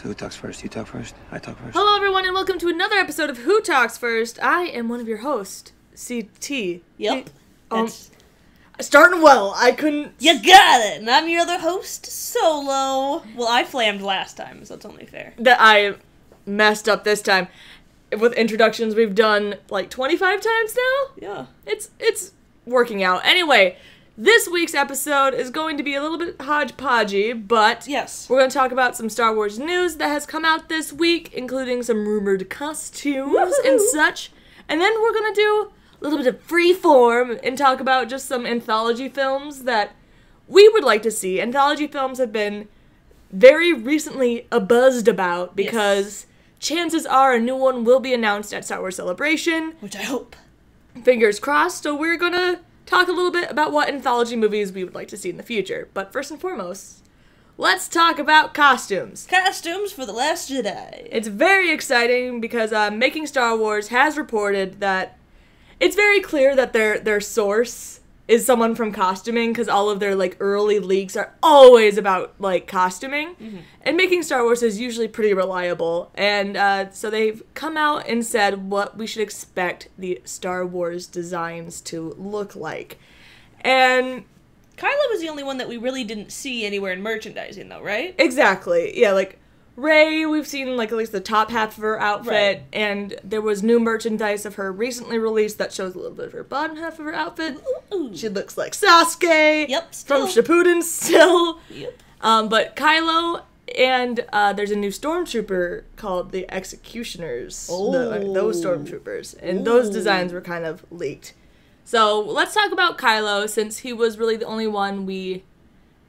So who talks first? You talk first? I talk first? Hello everyone and welcome to another episode of Who Talks First. I am one of your hosts, CT. Yep. Starting well. I couldn't... You got it! And I'm your other host, Solo. Well, I flammed last time, so it's only fair. That I messed up this time. With introductions we've done like 25 times now? Yeah. It's working out. Anyway, this week's episode is going to be a little bit hodgepodgey, but Yes. we're going to talk about some Star Wars news that has come out this week, including some rumored costumes and such. And then we're going to do a little bit of freeform and talk about just some anthology films that we would like to see. Anthology films have been very recently buzzed about because chances are a new one will be announced at Star Wars Celebration. Which I hope. Fingers crossed. So we're going to talk a little bit about what anthology movies we would like to see in the future. But first and foremost, let's talk about costumes. Costumes for The Last Jedi. It's very exciting because Making Star Wars has reported that it's very clear that their source is someone from costuming, because all of their like early leaks are always about like costuming. Mm-hmm. And Making Star Wars is usually pretty reliable. And so they've come out and said what we should expect the Star Wars designs to look like. And Kylo was the only one that we really didn't see anywhere in merchandising, though, right? exactly, yeah, like Rey, we've seen like at least the top half of her outfit, Right. and there was new merchandise of her recently released that shows a little bit of her bottom half of her outfit. Ooh. She looks like Sasuke Yep, from still. Shippuden still. Yep. But Kylo and there's a new stormtrooper called the Executioners. Those stormtroopers, and those designs were kind of leaked. So let's talk about Kylo, since he was really the only one we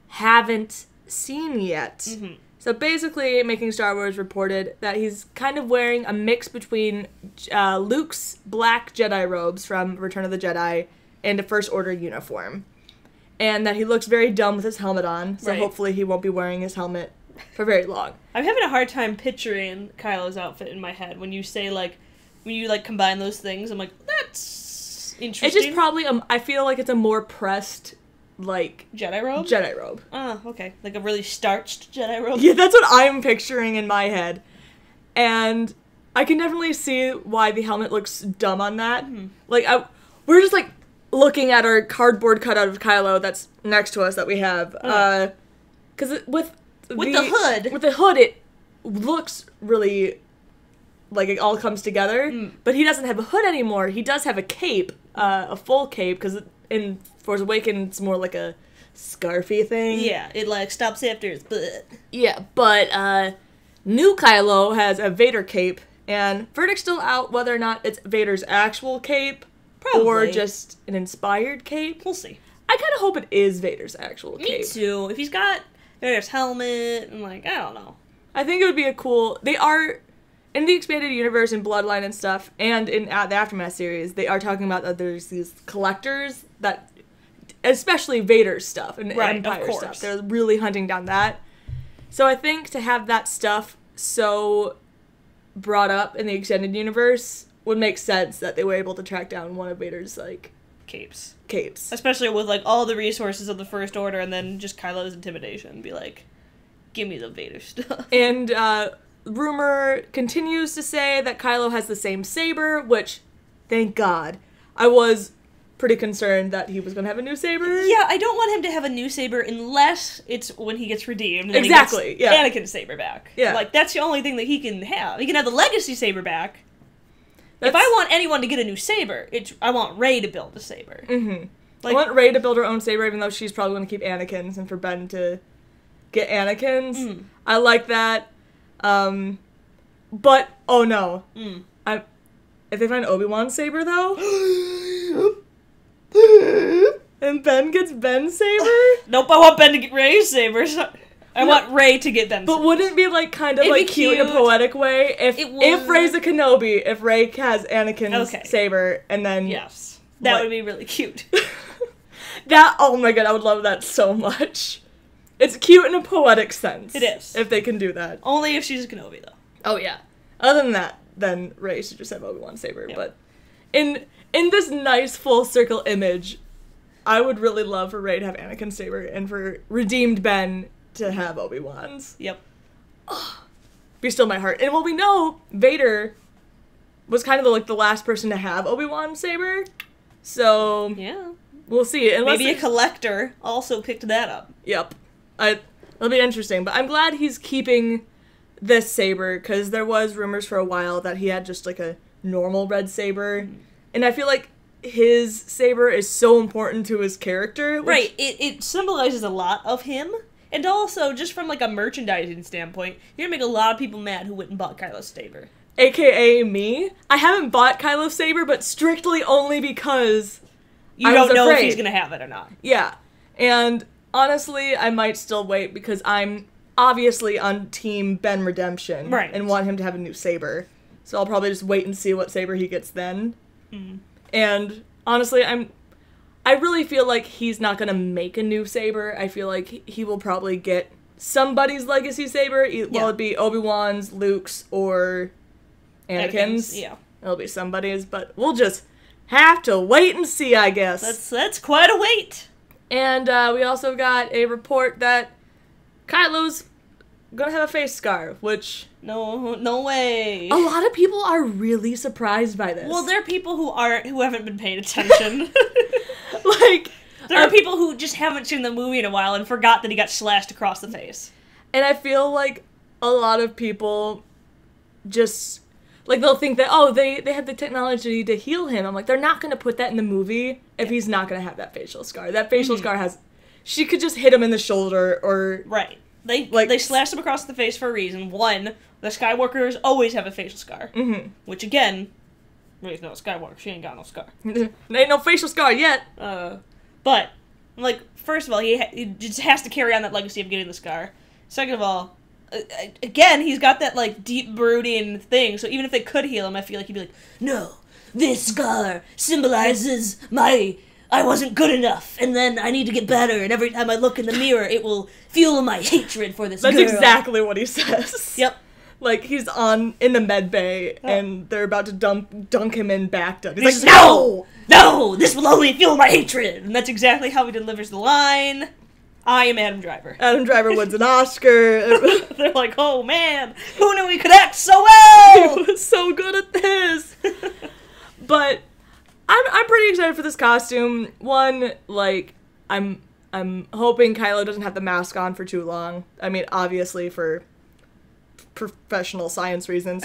haven't seen yet. Mm-hmm. So basically, Making Star Wars reported that he's kind of wearing a mix between Luke's black Jedi robes from Return of the Jedi and a First Order uniform. And that he looks very dumb with his helmet on, so Right. hopefully he won't be wearing his helmet for very long. I'm having a hard time picturing Kylo's outfit in my head when you say, like, when you, like, combine those things. I'm like, that's interesting. It's just probably, I feel like it's a more pressed, like, Jedi robe? Jedi robe. Oh, okay. Like a really starched Jedi robe? Yeah, that's what I'm picturing in my head. And I can definitely see why the helmet looks dumb on that. Mm-hmm. Like, we're just, like, looking at our cardboard cutout of Kylo that's next to us that we have. Because with the hood. With the hood, it looks really like it all comes together. But he doesn't have a hood anymore. He does have a cape, a full cape, because in Force Awakens, it's more like a scarfy thing. Yeah, it, like, stops after his butt. Yeah, but new Kylo has a Vader cape, and verdict's still out whether or not it's Vader's actual cape or Probably. just an inspired cape. We'll see. I kind of hope it is Vader's actual Me cape. too. If he's got Vader's helmet, and, like, I don't know. I think it would be a cool... They are, in the expanded universe and Bloodline and stuff, and in the Aftermath series, they are talking about that there's these collectors that... Especially Vader's stuff and Right, Empire of course. stuff. They're really hunting down that. So I think to have that stuff so brought up in the extended universe would make sense that they were able to track down one of Vader's, like, Capes. capes. Especially with, like, all the resources of the First Order and then just Kylo's intimidation. Be like, give me the Vader stuff. And rumor continues to say that Kylo has the same saber, which, thank God. I was pretty concerned that he was going to have a new saber. Yeah, I don't want him to have a new saber unless it's when he gets redeemed. And Exactly, he gets yeah. Anakin's saber back. Yeah. Like, that's the only thing that he can have. He can have the legacy saber back. That's- If I want anyone to get a new saber, I want Rey to build a saber. Mm-hmm. Like, I want Rey to build her own saber, even though she's probably going to keep Anakin's, and for Ben to get Anakin's. I like that. But, oh no. If they find Obi-Wan's saber, though, and Ben gets Ben's saber, nope, I want Ben to get Rey's saber. I want Rey to get Ben's but saber. wouldn't it be like kind of It'd be like cute in a cute. poetic way if It if would. Rey's a Kenobi, if Rey has Anakin's Okay. saber, and then Yes. That What? would be really cute. that, oh my god, I would love that so much. It's cute in a poetic sense. It is. If they can do that. Only if she's a Kenobi, though. Oh yeah. Other than that, then Rey should just have Obi-Wan's saber. Yeah. But in this nice full circle image, I would really love for Rey to have Anakin's saber and for redeemed Ben to have Obi-Wan's. Yep. be still my heart. And well, we know Vader was kind of the last person to have Obi-Wan's saber. So Yeah. we'll see. Unless Maybe a collector also picked that up. Yep. It'll be interesting. But I'm glad he's keeping this saber, because there was rumors for a while that he had just like a normal red saber. And I feel like his saber is so important to his character. Right. It symbolizes a lot of him. And also, just from like a merchandising standpoint, you're gonna make a lot of people mad who went and bought Kylo's saber. AKA me. I haven't bought Kylo's saber, but strictly only because You I don't was know if afraid. he's gonna have it or not. Yeah. And honestly, I might still wait because I'm obviously on team Ben Redemption. Right. And want him to have a new saber. So I'll probably just wait and see what saber he gets then. Mm. And honestly, I really feel like he's not gonna make a new saber. I feel like he will probably get somebody's legacy saber. Will it be Obi-Wan's, Luke's, or Anakin's? Yeah. It'll be somebody's, but we'll just have to wait and see, I guess. That's quite a wait. And we also got a report that Kylo's gonna have a face scar, which No way. a lot of people are really surprised by this. Well, there are people who haven't been paying attention. like, There are people who just haven't seen the movie in a while and forgot that he got slashed across the face. and I feel like a lot of people just, like, they'll think that, oh, they have the technology to heal him. I'm like, they're not gonna put that in the movie if he's not gonna have that facial scar. That facial scar she could just hit him in the shoulder, or... Right. They Like- slashed him across the face for a reason. One, the Skywalkers always have a facial scar. Mm-hmm. Which, again, Rey's not a Skywalker. She ain't got no scar. There ain't no facial scar yet. But, like, first of all, he just has to carry on that legacy of getting the scar. Second of all, again, he's got that, like, deep brooding thing, so even if they could heal him, I feel like he'd be like, no, this scar symbolizes I wasn't good enough, and then I need to get better, and every time I look in the mirror, it will fuel my hatred for this That's girl. exactly what he says. Yep. Like, he's in the med bay, and they're about to dunk him in Bacta. He's He's like, no! No! This will only fuel my hatred! And that's exactly how he delivers the line, I am Adam Driver. Adam Driver wins an Oscar. They're like, oh man, who knew he could act so well? He was so good at this. But I'm pretty excited for this costume. One, like, I'm hoping Kylo doesn't have the mask on for too long. I mean, obviously for professional science reasons.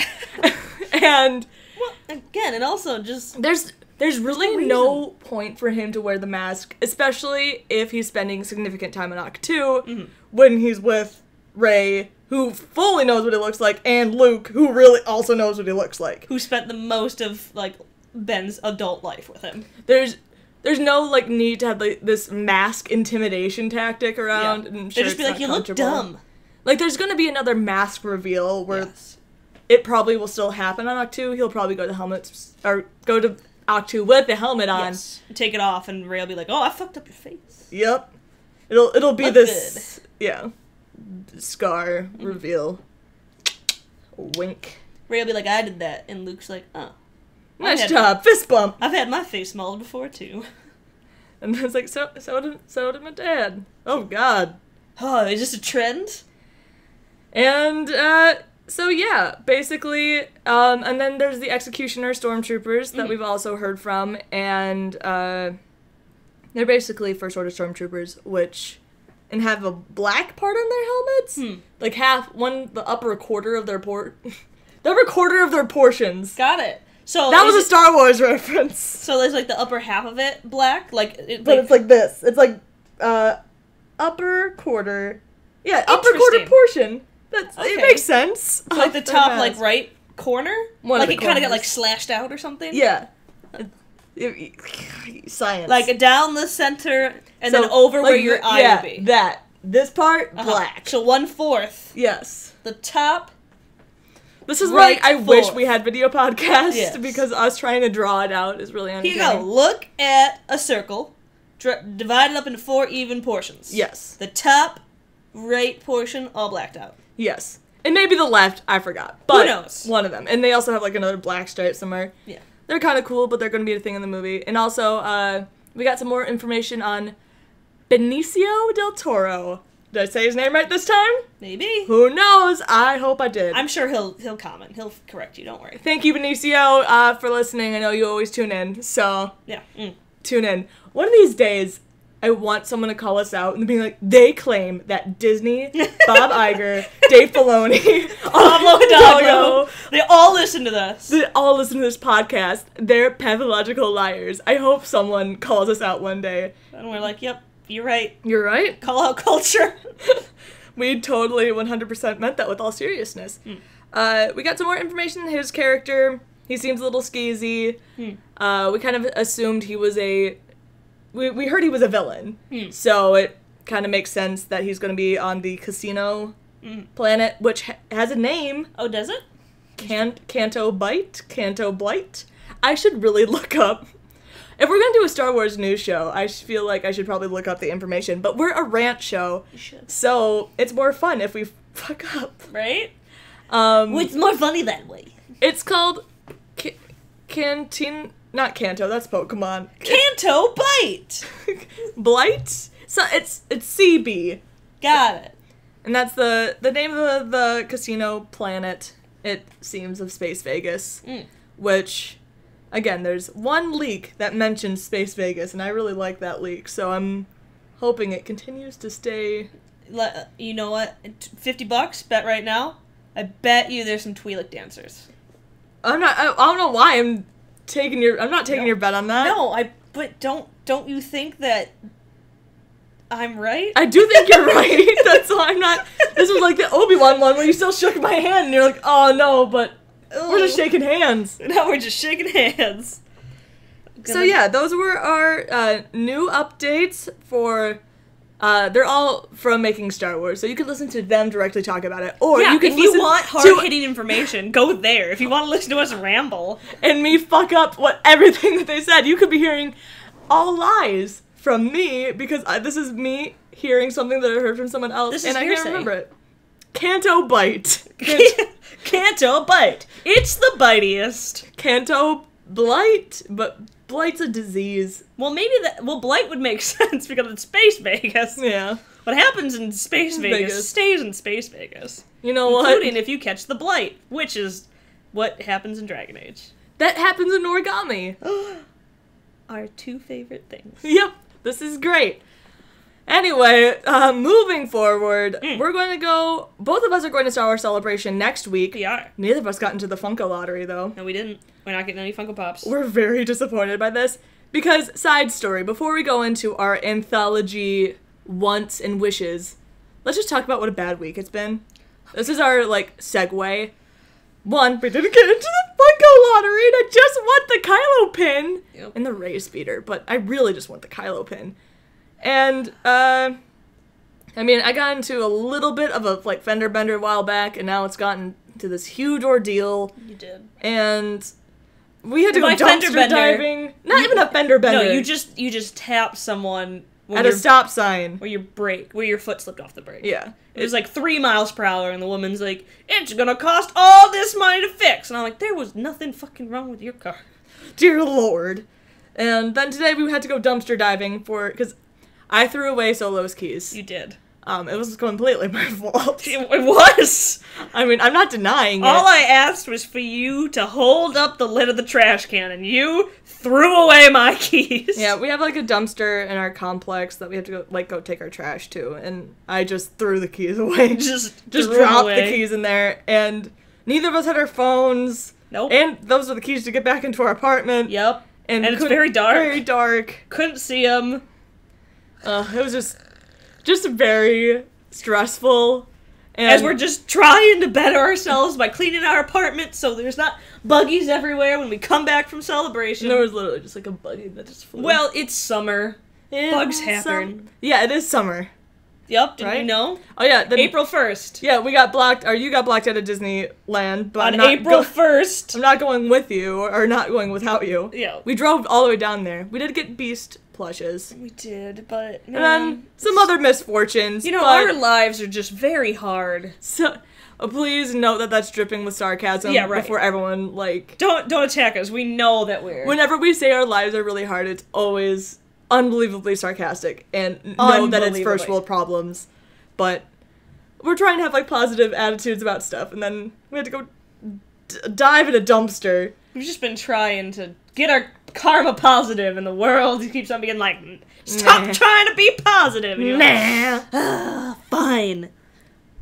And Well, again, and also just... there's really no point for him to wear the mask, especially if he's spending significant time on Ahch-To, when he's with Rey, who fully knows what he looks like, and Luke, who really also knows what he looks like. Who spent the most of, like, Ben's adult life with him. There's no, like, need to have, like, this mask intimidation tactic around. Yeah. And They'd just be like, you look dumb. Like, there's gonna be another mask reveal where Yes. it probably will still happen on Ahch-To. He'll probably go to Ahch-To with the helmet on. Yes. Take it off, and Rey will be like, oh, I fucked up your face. Yep. It'll be Look this, yeah, scar reveal. Wink. Rey will be like, I did that, and Luke's like, oh. Nice job. Fist bump. I've had my face mauled before, too. And it's like, so did my dad. Oh, God. Oh, is this a trend? And, so yeah, basically, and then there's the Executioner Stormtroopers that we've also heard from, and, they're basically First Order Stormtroopers, and have a black part on their helmets? Like the upper quarter of their the upper quarter of their portions. Got it. So That was a Star Wars reference. So there's, like, the upper half of it black? Like, But it's like this. It's like, upper quarter. Yeah, upper quarter Interesting. portion. Okay. It makes sense. So, like, the Their top, mask. like, right corner? One of Like, the it kind of got, corners. like, slashed out or something? Yeah. Science. Like, down the center, and So, then over where like, your eye would be. that. This part, Uh-huh. black. So 1/4. Yes. The top. This is Right why I wish fourth. we had video podcasts, Yes. because us trying to draw it out is really Here uncanny. you go. Look at a circle. Divided up into 4 even portions. Yes. The top right portion, all blacked out. Yes. And maybe the left, I forgot. But knows? one of them. And they also have, like, another black stripe somewhere. Yeah. They're kind of cool, but they're going to be a thing in the movie. And also, we got some more information on Benicio del Toro Did I say his name right this time? Maybe. Who knows? I hope I did. I'm sure he'll comment. He'll correct you. Don't worry. Thank you, Benicio, for listening. I know you always tune in, so Yeah. tune in. One of these days, I want someone to call us out and be like, they claim that Disney, Bob Iger, Dave Filoni, Pablo Hidalgo, they all listen to this. They all listen to this podcast. They're pathological liars. I hope someone calls us out one day. And we're like, yep, you're right. You're right. Call out culture. We totally 100% meant that with all seriousness. We got some more information on his character. He seems a little skeezy. We kind of assumed he was we heard he was a villain. So it kind of makes sense that he's going to be on the casino planet, which has a name. Oh, does it? Canto Blight? I should really look up. If we're going to do a Star Wars news show, I feel like I should probably look up the information. But we're a rant show, You should. so it's more fun if we fuck up. Right? It's more funny that way. It's called not Kanto, that's Pokemon. Canto Bite! Blight? So it's CB. Got it. And that's the name of the casino planet, it seems, of Space Vegas. Which, again, there's one leak that mentions Space Vegas, and I really like that leak, so I'm hoping it continues to stay. You know what? $50, bet right now. I bet you there's some Twi'lek dancers. I don't know why I'm not taking your bet on that. No, but don't you think that I'm right? I do think you're right. That's why I'm not. This was like the Obi-Wan one where you still shook my hand and you're like, oh no, but we're just shaking hands. Now we're just shaking hands. So yeah, those were our new updates for. They're all from Making Star Wars, so you can listen to them directly talk about it, or you can if you listen want to hard-hitting information, go there. If you want to listen to us ramble and me fuck up everything that they said, you could be hearing all lies from me because this is me hearing something that I heard from someone else, This and is I hearsay. can't remember it. Canto Bite. Canto Bite. It's the bitiest. Canto Blight, but Blight's a disease. Well, maybe Blight would make sense because it's Space Vegas. Yeah. What happens in Space Vegas Vegas. stays in Space Vegas. You know what? Including if you catch the Blight, which is what happens in Dragon Age. That happens in origami. Our two favorite things. Yep. This is great. Anyway, moving forward, we're going to go. Both of us are going to Star Wars Celebration next week. We are. Neither of us got into the Funko lottery, though. No, we didn't. We're not getting any Funko Pops. We're very disappointed by this. Because, side story, before we go into our anthology wants and wishes, let's just talk about what a bad week it's been. This is our, segue. One, we didn't get into the Funko lottery, and I just want the Kylo pin and the Rey speeder, but I really just want the Kylo pin. And, I got into a little bit of a, fender bender a while back, and now it's gotten to this huge ordeal. You did. And we had to go By fender dumpster bender, diving. Not even a fender bender. No, you just tap someone at a stop sign. where your foot slipped off the brake. Yeah. It was 3 miles per hour, and the woman's like, it's gonna cost all this money to fix. And I'm like, there was nothing fucking wrong with your car. Dear Lord. And then today we had to go dumpster diving because I threw away Solo's keys. You did. It was completely my fault. It was! I mean, I'm not denying All it. I asked was for you to hold up the lid of the trash can, and you threw away my keys. Yeah, we have a dumpster in our complex that we have to go take our trash to, and I just threw the keys away. Just dropped the keys in there, and neither of us had our phones. Nope. And those are the keys to get back into our apartment. Yep. And it's very dark. Very dark. Couldn't see them. It was just very stressful. And As we're just trying to better ourselves by cleaning our apartment so there's not buggies everywhere when we come back from Celebration. there was literally just a buggy that just flew. Well, it's summer. Bugs happen. Yeah, it is summer. Yep, did Right? you know? Oh yeah, April 1st. Yeah, we got blocked, or you got blocked out of Disneyland, but On April 1st. I'm not going with you, or not going without you. Yeah. We drove all the way down there. We did get Beast plushes. We did, but And then some other misfortunes. you know, but our lives are just very hard. So, please note that that's dripping with sarcasm. Yeah, right. Before everyone, Don't attack us. We know that we're... Whenever we say our lives are really hard, it's always unbelievably sarcastic and know that it's first Unbelievably. world problems. but we're trying to have, like, positive attitudes about stuff, and then we had to go dive in a dumpster. We've just been trying to get our karma positive, and the world keeps on being like, stop trying to be positive. And you're like, fine.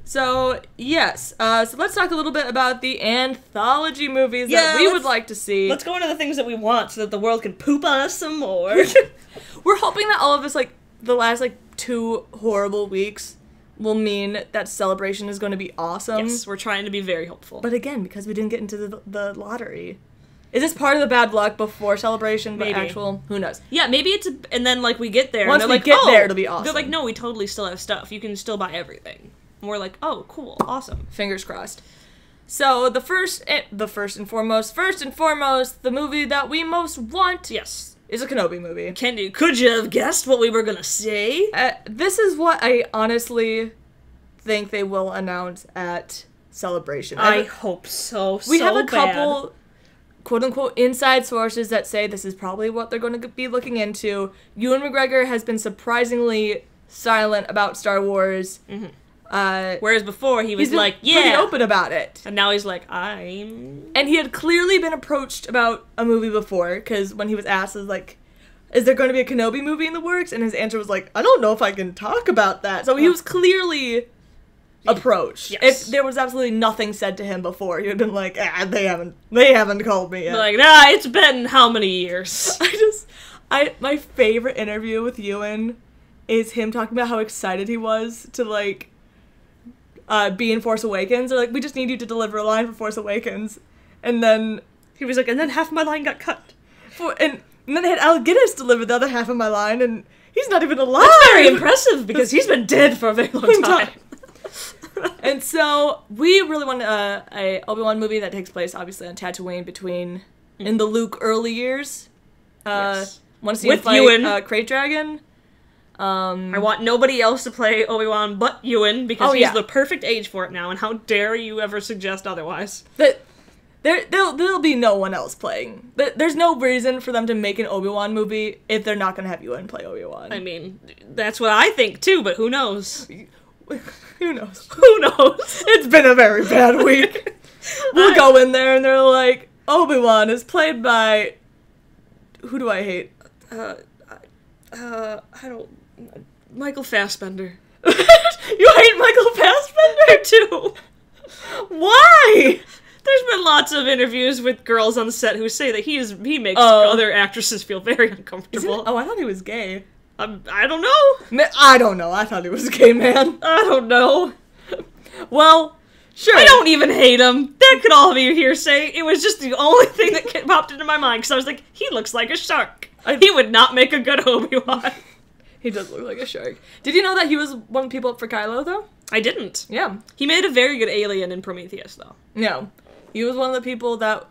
So, yes. So let's talk a little bit about the anthology movies that we would like to see. Let's go into the things that we want so that the world can poop on us some more. We're hoping that all of this, like, the last, like, 2 horrible weeks will mean that Celebration is going to be awesome. Yes, we're trying to be very hopeful. But again, because we didn't get into the lottery. Is this part of the bad luck before Celebration, but Maybe. actual? Who knows? Yeah, maybe it's and then, like, we get there. Once and we like, get there, it'll be awesome. They're like, no, we totally still have stuff. You can still buy everything. And we're like, oh, cool, awesome. Fingers crossed. So, first and foremost, the movie that we most want Yes. is a Kenobi movie. Could you have guessed what we were gonna say? This is what I honestly think they will announce at Celebration. I hope so. We have a couple quote-unquote inside sources that say this is probably what they're going to be looking into. Ewan McGregor has been surprisingly silent about Star Wars. Mm-hmm. Whereas before he was like, pretty open about it. And now he's like, I'm... And he had clearly been approached about a movie before, because when he was asked, is there going to be a Kenobi movie in the works? And his answer was like, I don't know if I can talk about that. So he was clearly approached. Yes. If there was absolutely nothing said to him before, he would have been like, they haven't called me yet. Like, nah, it's been how many years? My favorite interview with Ewan is him talking about how excited he was to, like, be in Force Awakens. They're like, we just need you to deliver a line for Force Awakens. And then He was like, and then half my line got cut. And then they had Alec Guinness deliver the other half of my line, and he's not even alive! That's very impressive, because he's been dead for a very long time. And so, we really want a Obi-Wan movie that takes place, obviously, on Tatooine in the Luke early years. Yes. Want to see With him fight Ewan. Krayt Dragon. I want nobody else to play Obi-Wan but Ewan, because he's yeah. the perfect age for it now, and how dare you ever suggest otherwise? There'll be no one else playing. There's no reason for them to make an Obi-Wan movie if they're not going to have Ewan play Obi-Wan. I mean, that's what I think too, but who knows? Who knows? Who knows? It's been a very bad week. We'll go in there and they're like, Obi-Wan is played by... Who do I hate? I don't... Michael Fassbender. You hate Michael Fassbender too? Why? There's been lots of interviews with girls on the set who say that he makes other actresses feel very uncomfortable. Oh, I thought he was gay. I don't know. I don't know. I thought he was a gay man. I don't know. Well, sure. I don't even hate him. That could all be hearsay. It was just the only thing that popped into my mind, because I was like, he looks like a shark. He would not make a good Obi-Wan. He does look like a shark. Did you know that he was one of the people up for Kylo, though? I didn't. Yeah. He made a very good alien in Prometheus, though. No. He was one of the people that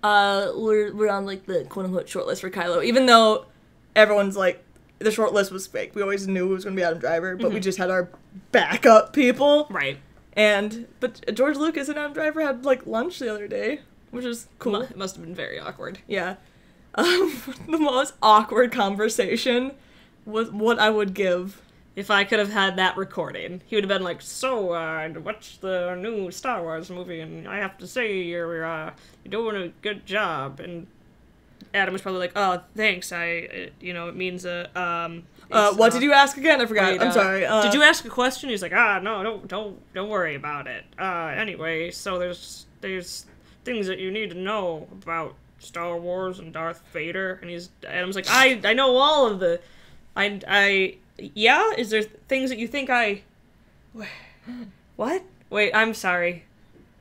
were on, like, the quote-unquote shortlist for Kylo, even though everyone's like, the shortlist was fake. We always knew it was going to be Adam Driver, but we just had our backup people. Right. But George Lucas and Adam Driver had, like, lunch the other day, which is cool. It must have been very awkward. Yeah. The most awkward conversation was what I would give. If I could have had that recording, he would have been like, so, I watched the new Star Wars movie, and I have to say, you're doing a good job. And Adam was probably like, oh, thanks, it means, what did you ask again? I forgot. wait, I'm sorry. Did you ask a question? He's like, no, don't worry about it. Anyway, so there's things that you need to know about Star Wars and Darth Vader. And Adam's like, I know all of the, yeah? Is there things that you think what? Wait, I'm sorry.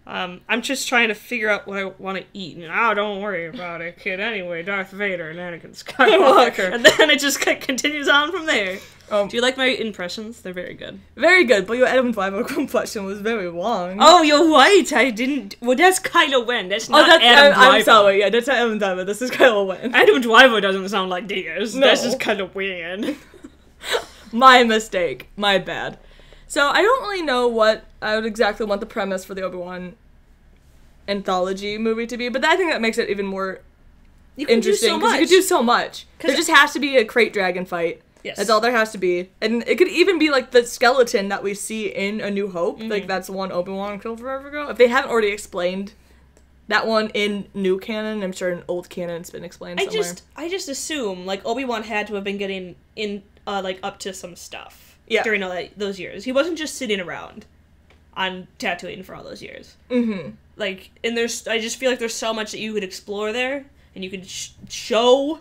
I'm just trying to figure out what I want to eat. And, don't worry about it, kid. Anyway, Darth Vader and Anakin Skywalker. And then it just continues on from there. Do you like my impressions? They're very good. Very good, but your Adam Driver question was very long. Oh, you're right. I didn't... Well, that's Kylo Ren. That's not Adam Driver. I'm sorry. Yeah, that's not Adam Driver. This is Kylo Ren. Adam Driver doesn't sound like Diaz. No. That's just kind of weird. My mistake. My bad. So, I don't really know what I would exactly want the premise for the Obi-Wan anthology movie to be, but I think that makes it even more interesting, because you could do so much. There just has to be a Krayt Dragon fight. Yes. That's all there has to be. And it could even be, like, the skeleton that we see in A New Hope. Like, that's the one Obi-Wan killed forever ago. If they haven't already explained that one in new canon, I'm sure in old canon it's been explained somewhere. I just assume, like, Obi-Wan had to have been getting in, like, up to some stuff during all those years. He wasn't just sitting around on Tatooine for all those years. Mm-hmm. Like, and I just feel like there's so much that you could explore there, and you could show,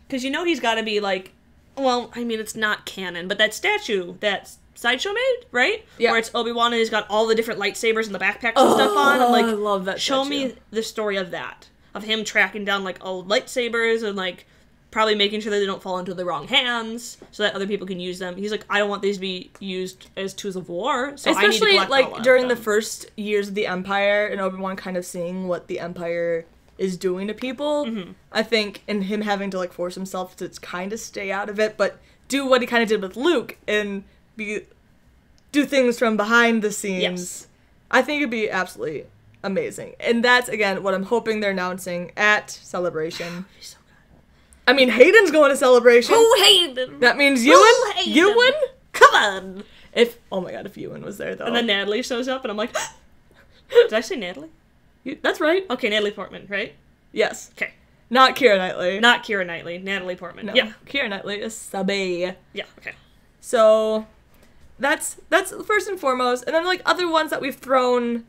because you know he's got to be, like, well, I mean, it's not canon, but that statue that Sideshow made, right? Yeah. Where it's Obi-Wan and he's got all the different lightsabers and the backpacks and stuff on. I'm like, I love that show statue. me the story of that. Of him tracking down, like, old lightsabers and, like, probably making sure that they don't fall into the wrong hands so that other people can use them. He's like, I don't want these to be used as tools of war, so I need to collect like, all of during them. the first years of the Empire and Obi-Wan kind of seeing what the Empire is doing to people, I think, and him having to, like, force himself to kind of stay out of it, but do what he kind of did with Luke and do things from behind the scenes. Yes. I think it'd be absolutely amazing. And that's, again, what I'm hoping they're announcing at Celebration. He's so good. I mean, Hayden's going to Celebration. Oh, Hayden! That means Ewan? Hayden! Ewan? Come on! Oh my god, if Ewan was there, though. And then Natalie shows up, and I'm like, did I say Natalie? That's right. Okay, Natalie Portman, right? Yes. Okay. Not Keira Knightley. Not Keira Knightley, Natalie Portman. No. Yeah. Keira Knightley is subby. Yeah, okay. So, that's first and foremost. And then, like, other ones that we've thrown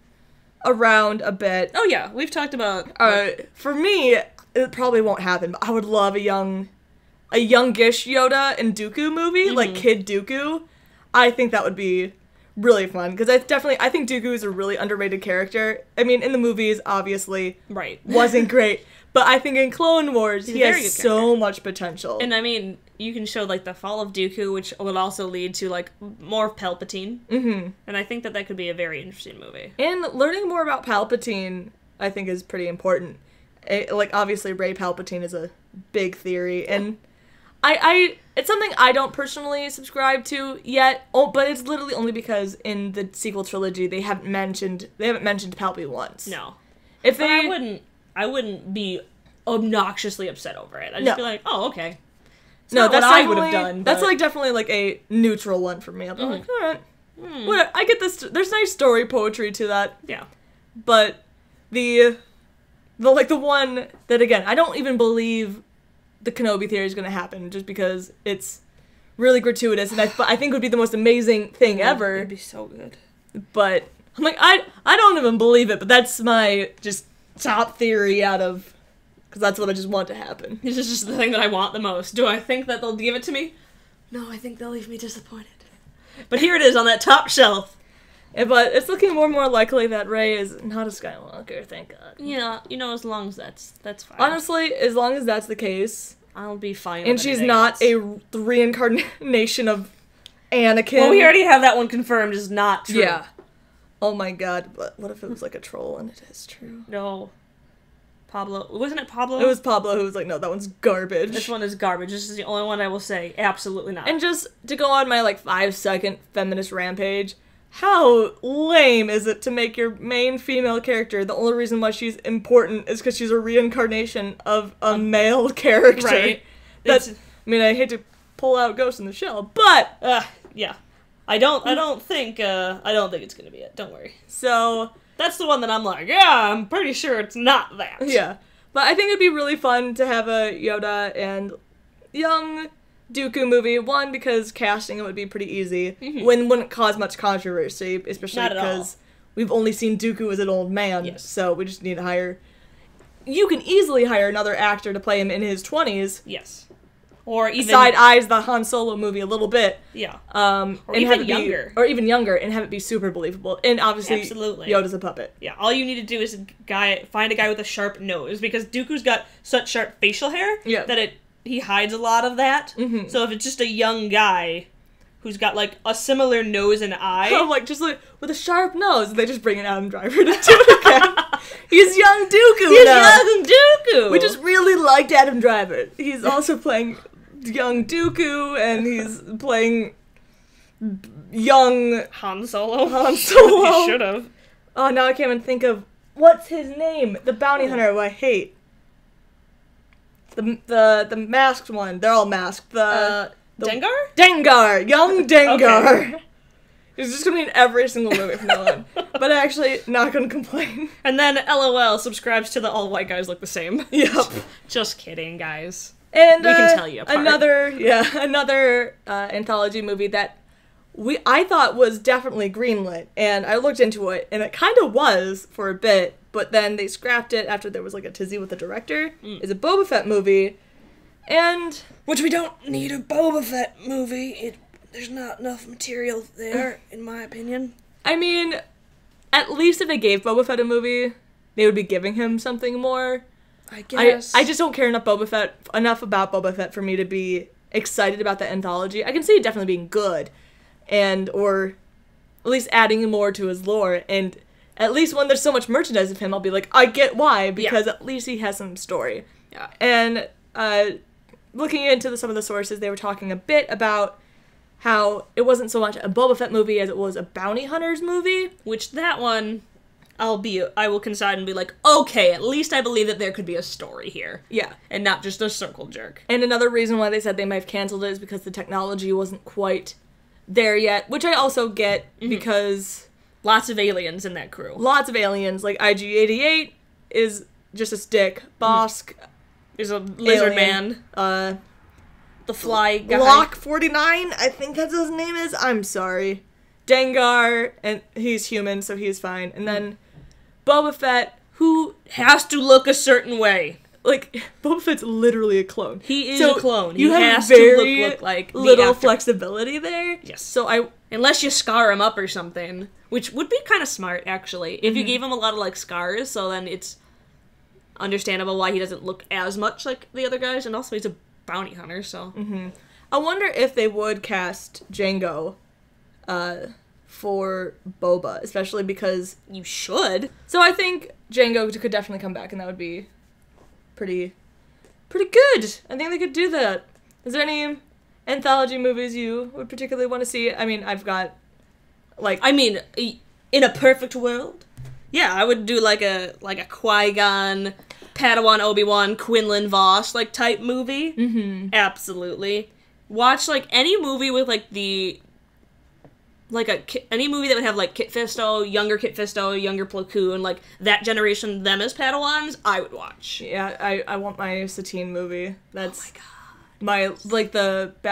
around a bit. Oh, yeah, we've talked about... For me, it probably won't happen, but I would love a youngish Yoda and Dooku movie, like Kid Dooku. I think that would be really fun, because I think Dooku is a really underrated character. I mean, in the movies, obviously, wasn't great, but I think in Clone Wars, he has so much potential. And I mean, you can show, like, the fall of Dooku, which would also lead to, like, more of Palpatine. Mm-hmm. And I think that could be a very interesting movie. And learning more about Palpatine, I think, is pretty important. Like, obviously, Rey Palpatine is a big theory, and it's something I don't personally subscribe to yet, but it's literally only because in the sequel trilogy they haven't mentioned Palpy once. No. If but they I wouldn't be obnoxiously upset over it. I'd just be like, oh, okay. It's no, not that's what I would have done. That's like definitely like a neutral one for me. I'll be like, all right, whatever. I get this. There's nice story poetry to that. Yeah. But the one that, again, I don't even believe the Kenobi theory is going to happen, just because it's really gratuitous, and I think it would be the most amazing thing ever. It'd be so good. But I'm like, I don't even believe it, but that's my just top theory because that's what I just want to happen. This is just the thing that I want the most. Do I think that they'll give it to me? No, I think they'll leave me disappointed. But here it is on that top shelf. Yeah, but it's looking more and more likely that Rey is not a Skywalker, thank God. Yeah, as long as that's fine. Honestly, as long as that's the case, I'll be fine. And she's not the reincarnation of Anakin. Well, we already have that one confirmed is not true. Yeah. Oh my god, but what if it was like a troll and it is true? No. Pablo. Wasn't it Pablo? It was Pablo who was like, no, that one's garbage. This one is garbage. This is the only one I will say. Absolutely not. And just to go on my, like, 5-second feminist rampage, how lame is it to make your main female character, the only reason why she's important is because she's a reincarnation of a male character? Right. I mean, I hate to pull out Ghost in the Shell, but... yeah. I don't think it's gonna be it. Don't worry. So... That's the one that I'm like, yeah, I'm pretty sure it's not that. Yeah. But I think it'd be really fun to have a Yoda and young Dooku movie. One, because casting it would be pretty easy. Mm-hmm. Wouldn't cause much controversy, especially because we've only seen Dooku as an old man. Yes. So we just need to hire... You can easily hire another actor to play him in his 20s. Yes. Or even... Side-eyes the Han Solo movie a little bit. Yeah. Or even younger. Or even younger, and have it be super believable. And obviously, Yoda's a puppet. Yeah, all you need to do is find a guy with a sharp nose, because Dooku's got such sharp facial hair that he hides a lot of that. Mm-hmm. So if it's just a young guy who's got, like, a similar nose and eye... Oh, like, just, like, with a sharp nose, they just bring in Adam Driver to do it again. He's young Dooku now. Young Dooku! We just really liked Adam Driver. He's also playing young Dooku, and he's playing young... Han Solo? Han Solo. He should have. Oh, now I can't even think of... What's his name? The bounty hunter who I hate. The masked one. They're all masked. The Dengar? Dengar! Young Dengar! Okay. He's just gonna be in every single movie from now on. But actually, not gonna complain. And then LOL subscribes to the all white guys look the same. Yep. Just kidding, guys. And we can tell you apart. Another anthology movie that I thought was definitely greenlit, and I looked into it, and it kind of was for a bit, but then they scrapped it after there was like a tizzy with the director. Is a Boba Fett movie, and which we don't need a Boba Fett movie. There's not enough material there, in my opinion. I mean, at least if they gave Boba Fett a movie, they would be giving him something more. I guess. I just don't care enough about Boba Fett for me to be excited about the anthology. I can see it definitely being good, or at least adding more to his lore. And at least when there's so much merchandise of him, I'll be like, I get why, because at least he has some story. Yeah. And looking into some of the sources, they were talking a bit about how it wasn't so much a Boba Fett movie as it was a bounty hunters movie. Which that one, I will coincide and be like, okay, at least I believe that there could be a story here. Yeah. And not just a circle jerk. And another reason why they said they might have canceled it is because the technology wasn't quite there yet, which I also get because lots of aliens in that crew. Lots of aliens, like IG-88 is just a stick. Bosk is a lizard man. The fly guy. Block 49, I think that's his name is. I'm sorry. Dengar, and he's human, so he's fine. And then Boba Fett, who has to look a certain way. Like, Boba Fett's literally a clone. He is a clone. You he have has very to look like little flexibility there. Yes. So unless you scar him up or something, which would be kind of smart, actually. If you gave him a lot of, like, scars, so then it's understandable why he doesn't look as much like the other guys, and also he's a bounty hunter, so. I wonder if they would cast Jango for Boba, especially because you should. So I think Jango could definitely come back, and that would be pretty good. I think they could do that. Is there any anthology movies you would particularly want to see? I mean, I've got in a perfect world, yeah, I would do like a Qui-Gon, Padawan Obi-Wan, Quinlan Vos like type movie. Absolutely. Watch like any movie with like any movie that would have like Kit Fisto, younger Plo Koon, like that generation, them as Padawans, I would watch. Yeah, I want my Satine movie. That's oh my god.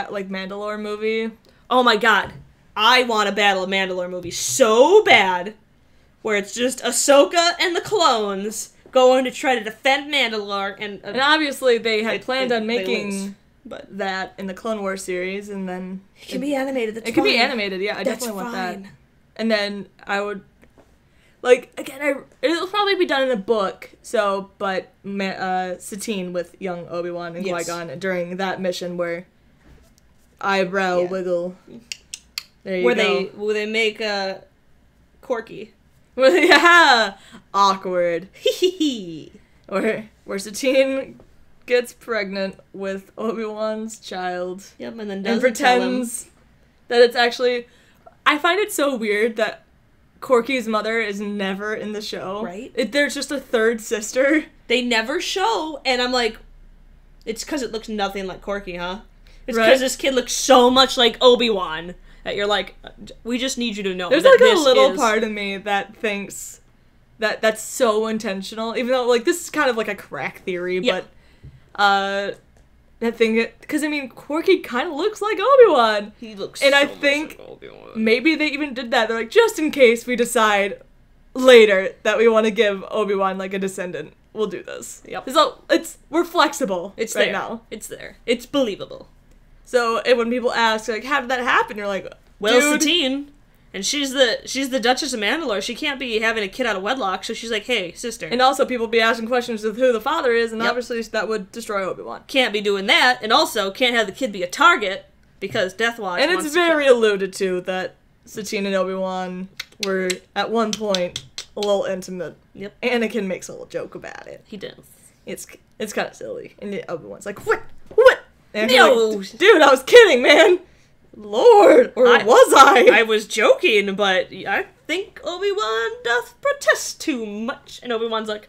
My Mandalore movie. Oh my god. I want a Battle of Mandalore movie so bad, where it's just Ahsoka and the clones going to try to defend Mandalore, and obviously they had planned on making that in the Clone Wars series, and then it can be animated. It can be animated, yeah. I definitely want that. And then I would it'll probably be done in a book. So, but Satine with young Obi-Wan and Qui-Gon during that mission where eyebrow wiggle. There you go. Where they make Corky. Yeah, awkward. Where Satine gets pregnant with Obi-Wan's child. Yep, and then pretends that it's actually. I find it so weird that Corky's mother is never in the show. Right? There's just a third sister. They never show, and I'm like, it's because it looks nothing like Corky, huh? It's right? Because this kid looks so much like Obi-Wan that you're like, we just need you to know. There's that like a little part of me that thinks that that's so intentional, even though like this is kind of like a crack theory, but that thing, because I mean Corky kind of looks like Obi-Wan. He looks, and so I much think like Obi-Wan. Maybe they even did that. They're like, just in case we decide later that we want to give Obi-Wan like a descendant, we'll do this. Yep. So we're flexible. It's right there. Now. It's there. It's believable. So when people ask like, how did that happen? You're like, well, dude. Satine, and she's the Duchess of Mandalore. She can't be having a kid out of wedlock, so she's like, hey, sister. And also people be asking questions of who the father is, and obviously that would destroy Obi-Wan. Can't be doing that, and also can't have the kid be a target because Death Watch. And it's very alluded to that Satine and Obi-Wan were at one point a little intimate. Yep. Anakin makes a little joke about it. He does. It's kind of silly, and Obi-Wan's like, what? And no, like, dude, I was kidding, man. Lord, or was I? I was joking, but I think Obi-Wan doth protest too much. And Obi-Wan's like,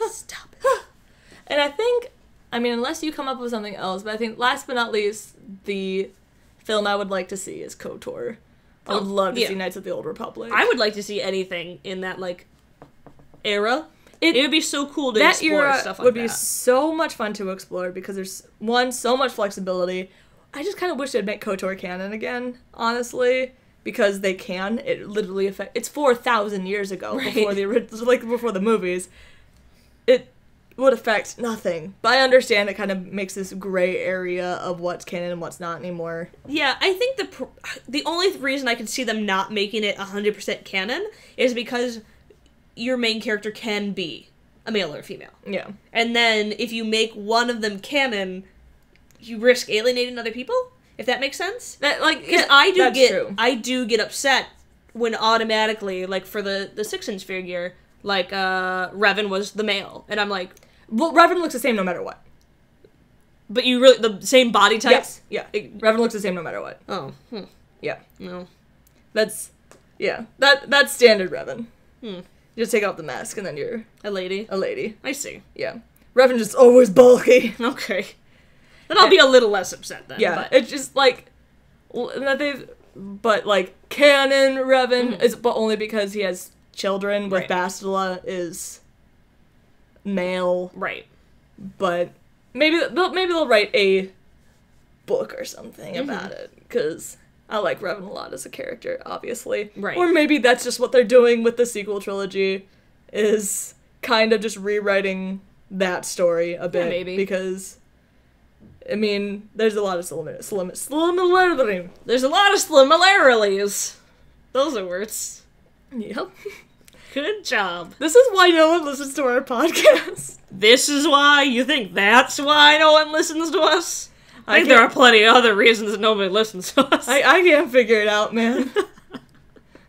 stop it. And I think I mean, unless you come up with something else, but I think last but not least, the film I would like to see is KOTOR. I would love to see Knights of the Old Republic. I would like to see anything in that, like, era. It would be so cool to explore stuff like that. That era would be so much fun to explore because there's, one, so much flexibility. I just kind of wish they'd make KOTOR canon again, honestly, because they can. It literally it's 4,000 years ago before the movies. It would affect nothing. But I understand it kind of makes this gray area of what's canon and what's not anymore. Yeah, I think the only reason I can see them not making it 100% canon is because your main character can be a male or a female. Yeah. And then if you make one of them canon, you risk alienating other people, if that makes sense. Because I do get upset when automatically, like for the 6-inch figure, like Revan was the male, and I'm like, well, Revan looks the same no matter what. But you really the same body types? Yes. Yeah. Revan looks the same no matter what. Oh. Yeah. No. That's standard Revan. You just take off the mask and then you're a lady. I see. Yeah. Revan just always bulky. Okay. Then I'll be a little less upset then. Yeah. But it's just like that canon Revan is but only because he has children with Bastila is male. Right. But maybe they'll write a book or something about it, because I like Revan a lot as a character, obviously. Right. Or maybe that's just what they're doing with the sequel trilogy, is kind of just rewriting that story a bit. Yeah, maybe. Because, I mean, there's a lot of similarities. There's a lot of similarities. Those are words. Yep. Good job. This is why no one listens to our podcast. This is why? You think that's why no one listens to us? I think there are plenty of other reasons that nobody listens to us. I can't figure it out, man.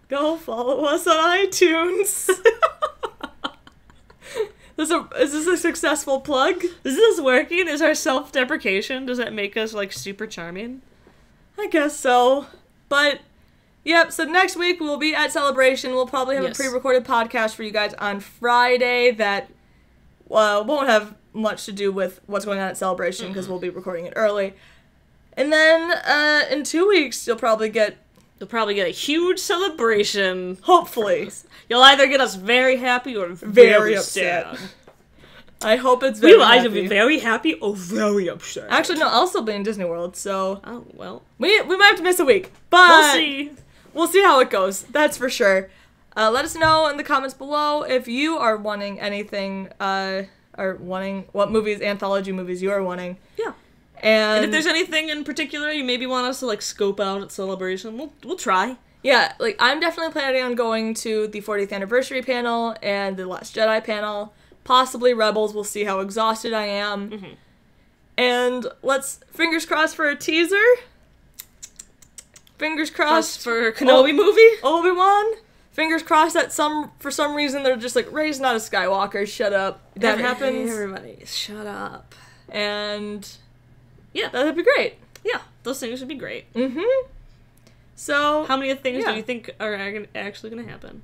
Go follow us on iTunes. Is this a successful plug? Is this working? Is our self-deprecation, does that make us, like, super charming? I guess so. But, yep, so next week we'll be at Celebration. We'll probably have a pre-recorded podcast for you guys on Friday that won't have much to do with what's going on at Celebration, because we'll be recording it early. And then, in 2 weeks, you'll probably get a huge celebration. Hopefully. You'll either get us very happy or very upset. sad. I hope it's very We will happy. either be very happy or very upset. Actually, no, I'll still be in Disney World, so... Oh, well. We might have to miss a week, but... We'll see. We'll see how it goes, that's for sure. Let us know in the comments below if you are wanting anything, what movies, anthology movies you are wanting. Yeah. And if there's anything in particular you maybe want us to, like, scope out at Celebration, we'll try. Yeah, like, I'm definitely planning on going to the 40th anniversary panel and the Last Jedi panel. Possibly Rebels, we'll see how exhausted I am. And let's, fingers crossed for a teaser. Fingers crossed for Kenobi movie. Obi-Wan. Fingers crossed that for some reason they're just like, Rey's not a Skywalker, shut up. That happens. Everybody, shut up. And yeah, that'd be great. Yeah, those things would be great. So how many things do you think are actually going to happen?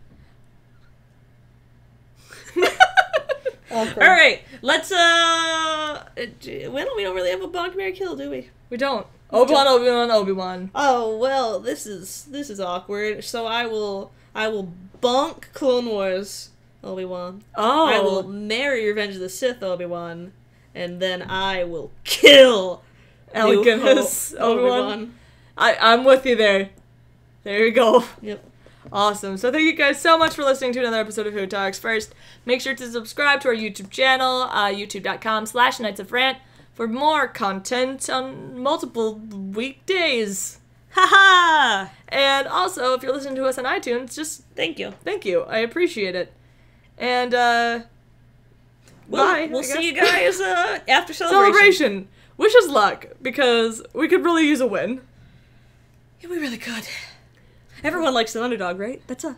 Alright, let's, well, we don't really have a Bonk, Marry, Kill, do we? We don't. Obi-Wan. Oh, well, this is awkward. So I will bonk Clone Wars, Obi-Wan. Oh. I will marry Revenge of the Sith, Obi-Wan. And then I will kill Guinness, Obi-Wan. I'm with you there. There you go. Yep. Awesome. So thank you guys so much for listening to another episode of Who Talks. First, make sure to subscribe to our YouTube channel, youtube.com/KnightsOfRant, for more content on multiple weekdays. Haha! And also, if you're listening to us on iTunes, just thank you. Thank you. I appreciate it. And, bye. We'll see you guys after Celebration. Wish us luck, because we could really use a win. Yeah, we really could. Everyone likes the underdog, right? That's us.